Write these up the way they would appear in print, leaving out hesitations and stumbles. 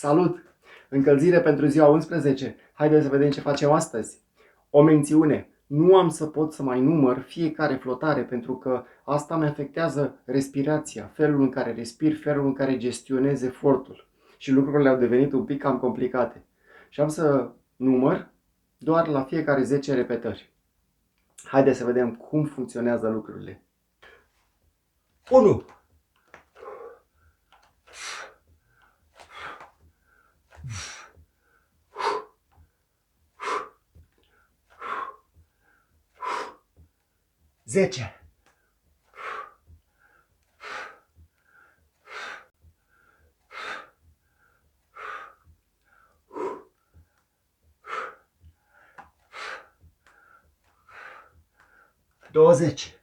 Salut! Încălzire pentru ziua 11. Haideți să vedem ce facem astăzi. O mențiune. Nu am să pot să mai număr fiecare flotare pentru că asta mi afectează respirația, felul în care respir, felul în care gestionez efortul. Și lucrurile au devenit un pic cam complicate. Și am să număr doar la fiecare 10 repetări. Haideți să vedem cum funcționează lucrurile. 1, 10, 20,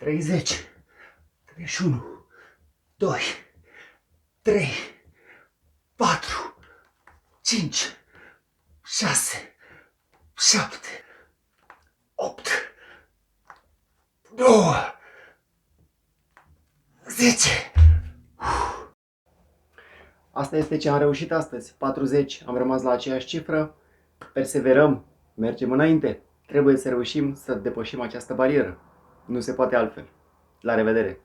30, 31, 2, 3, 4, 5, 6, 7, 8, 9, 10. Asta este ce am reușit astăzi. 40. Am rămas la aceeași cifră. Perseverăm. Mergem înainte. Trebuie să reușim să depășim această barieră. Nu se poate altfel. La revedere!